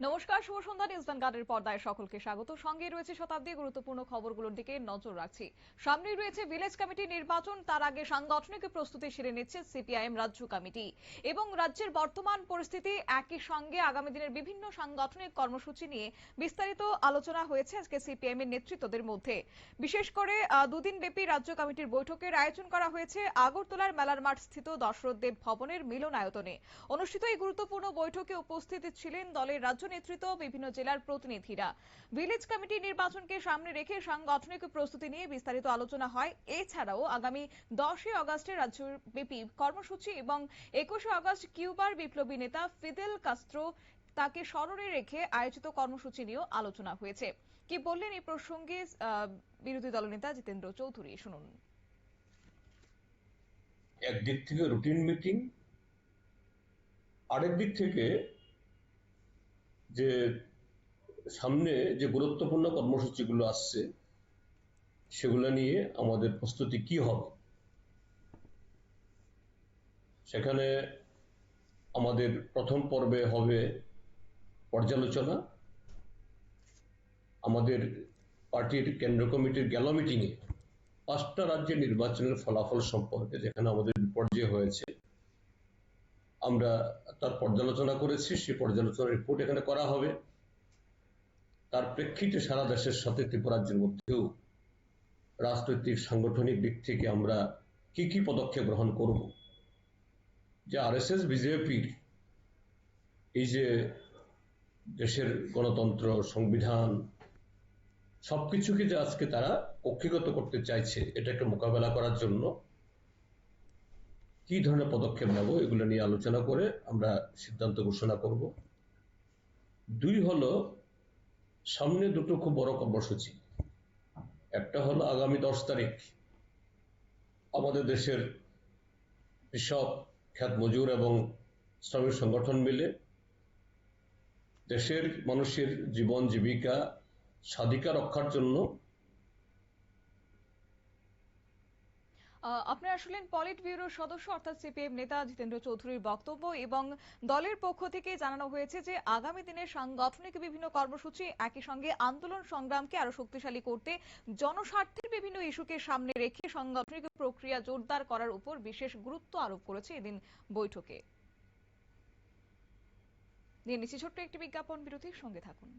নমস্কার, শুভ সন্ধ্যা। নিউজ ভ্যানগার্ডের পর্দায় সকলকে স্বাগত। সঙ্গে রয়েছে শতাব্দী। গুরুত্বপূর্ণ খবরগুলোর দিকে নজর রাখছি। সামনেই রয়েছে ভিলেজ কমিটি নির্বাচন, তার আগে সাংগঠনিক প্রস্তুতি সেরে নিচ্ছে সিপিআইএম রাজ্য কমিটি এবং রাজ্যের বর্তমান পরিস্থিতি, একই সঙ্গে আগামী দিনের বিভিন্ন সাংগঠনিক কর্মসূচি নিয়ে বিস্তারিত আলোচনা হয়েছে আজকে সিপিআইএম এর নেতৃত্বদের মধ্যে। বিশেষ করে দুদিন ব্যাপী রাজ্য কমিটির বৈঠকের আয়োজন করা হয়েছে আগরতলার মেলার মাঠ স্থিত দশরথ দেব ভবনের মিলনায়তনে। অনুষ্ঠিত এই গুরুত্বপূর্ণ বৈঠকে উপস্থিত ছিলেন দলের রাজ্য নেতৃত্ব, বিভিন্ন জেলার প্রতিনিধিরা। ভিলেজ কমিটি নির্বাচনকে সামনে রেখে সাংগঠনিক প্রস্তুতি নিয়ে বিস্তারিত আলোচনা হয়। এছাড়াও আগামী 10 আগস্টে রাজ্যব্যাপী কর্মসূচি এবং 21 আগস্ট কিউবার বিপ্লবী নেতা ফিদেল কাস্ত্রো তাকে স্মরণে রেখে আয়োজিত কর্মসূচি নিয়েও আলোচনা হয়েছে। কি বললেন এই প্রসঙ্গে বিরোধী দলনেতা জিতেন্দ্র চৌধুরী, শুনুন। একদিক থেকে রুটিন মিটিং, আরেক দিক থেকে যে সামনে যে গুরুত্বপূর্ণ কর্মসূচিগুলো আসছে সেগুলো নিয়ে আমাদের প্রস্তুতি কি হবে। সেখানে আমাদের প্রথম পর্বে হবে পর্যালোচনা। আমাদের পার্টির কেন্দ্র কমিটির গেল মিটিংয়ে 5টা রাজ্যের নির্বাচনের ফলাফল সম্পর্কে, যেখানে আমাদের বিপর্যয় হয়েছে, আমরা তার পর্যালোচনা করেছি। সেই পর্যালোচনার রিপোর্ট এখানে করা হবে। তার প্রেক্ষিতে সারা দেশের সাথে ত্রিপুরাজ্যের মধ্যেও রাজনৈতিক সাংগঠনিক দিক থেকে আমরা কি কি পদক্ষেপ গ্রহণ করব। যে আরএসএস বিজেপির এই যে দেশের গণতন্ত্র, সংবিধান সবকিছুকে যে আজকে তারা কক্ষিগত করতে চাইছে, এটাকে মোকাবেলা করার জন্য কি ধরনের পদক্ষেপ নেব, এগুলো নিয়ে আলোচনা করে আমরা সিদ্ধান্ত ঘোষণা করব। 2 হলো সামনে দুটো খুব বড় কর্মসূচি। একটা হলো আগামী 10 তারিখ আমাদের দেশের কৃষক, খ্যাত মজুর এবং শ্রমিক সংগঠন মিলে দেশের মানুষের জীবন জীবিকা স্বাধিকার রক্ষার জন্য। আপনারা শুনলেন পলিট ব্যুরোর সদস্য অর্থাৎ সিপিএম নেতা জিতেন্দ্র চৌধুরীর বক্তব্য এবং দলের পক্ষ থেকে জানানো হয়েছে যে আগামী দিনে সাংগঠনিক বিভিন্ন কর্মসূচি, একই সঙ্গে আন্দোলন সংগ্রামকে আরো শক্তিশালী করতে জনস্বার্থের বিভিন্ন ইস্যুকে সামনে রেখে সাংগঠনিক প্রক্রিয়া জোরদার করার উপর বিশেষ গুরুত্ব আরোপ করেছে এদিন বৈঠকে। নিয়ে নিচ্ছি ছোট্ট একটি বিজ্ঞাপন বিরতির, সঙ্গে থাকুন।